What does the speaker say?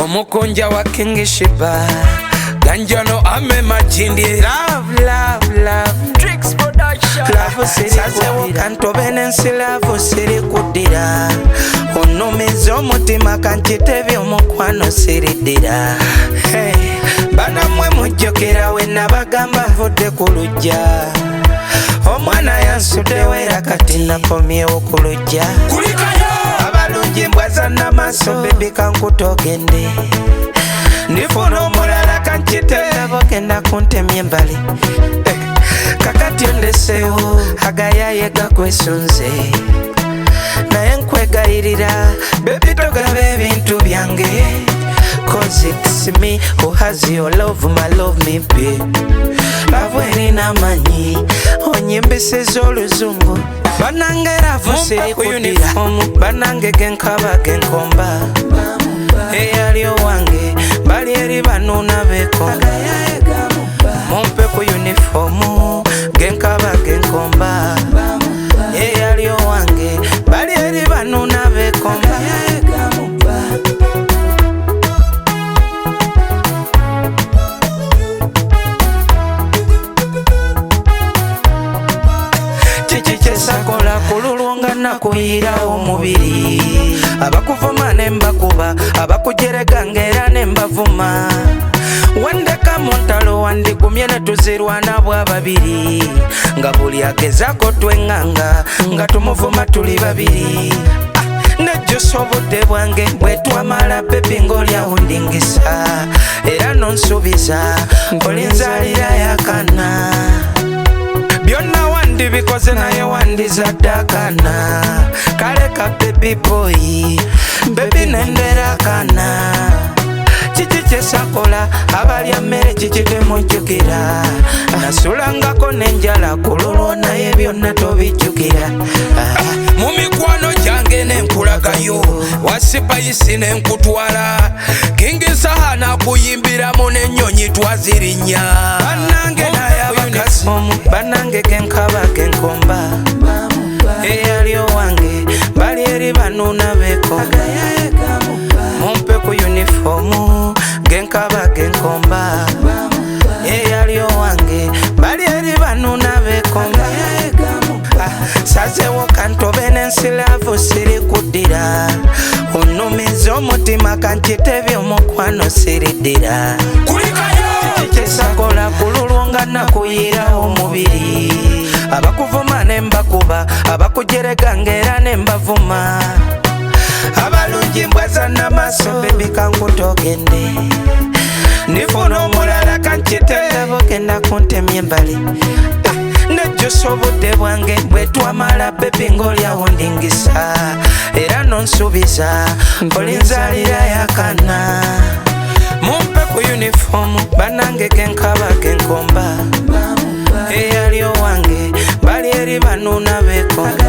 omukonja wa King Shiba Ganjano ame majindi love Tricks production love siri kanto benensi love siri kudira onomeza omutima kanchitebya omukwano siri dira hey bana mwe mujjokera we nabagamba nvudde ku lujja omwana yansudde wera kati nakomyewo ku lujja abalungi mbwaza n'amaaso bebi kankutogende ndifuna omulala kanchitebo genda kuntemya embali kakati ondeseewo agayaye gakwesunze naye nkwegayirira bebi togaba ebintu byange cause it's me who has your love, my love me be love erina manyi onyimbisiza oluzungu banange love siri ku uniform banange genkaba genkomba eyali owange bali eri banuuna bekomba mumpe ku uniform genkaba genkomba eyali owange bali eri banuuna bekomba sakola kululunga nakuyira omubiri abakuvuma nembakuba abakujerega ngera nembavuma wandeka muntalo wandigumye netuzirwana bwababiri nga buli agezako twenganga nga tumuvuma tuli babiri nejjusa obudde bwange bwetwamala bebi ng'olyawo ndingisa era nonsuubiza olinzalira yakana byonna wandibikoze naye wandizadde akana kaleka baby boy baby nendera akana kiki kyesakola abalya mmere kiki temujjukira nasulangako nenjala kululwo naye byonna tobijjukira mu mikwano gyange nenkulagayo wasipayisi nenkutwala kingisaha nakuyimbiramu n'ennyonyi twazirinya bannange naye abakazi banange genkaba genkomba eyali owange bali eri banuuna bekomba mumpe ku uniform genkaba genkomba eyali owange bali eri banuuna bekomba sazewo kantobe n'ensi laavu siri kuddira onumiza omutima kanchitebya omukwano siri ddira kyesakola kululunga nakuyira omubiri abakuvuma nembakuba abakujerega ngera nembavuma abalungi mbwaza n'amaaso bebi kankutogende ndifuna omulala kanchitebo genda kuntemya embali nejjusa obudde bwange bwetwamala bebi ng'olyawo ndingisa era nonsuubiza olinzalira yakana mumpe ku uniform banange genkaba genkomba eyali owange bali eri banuuna bekomba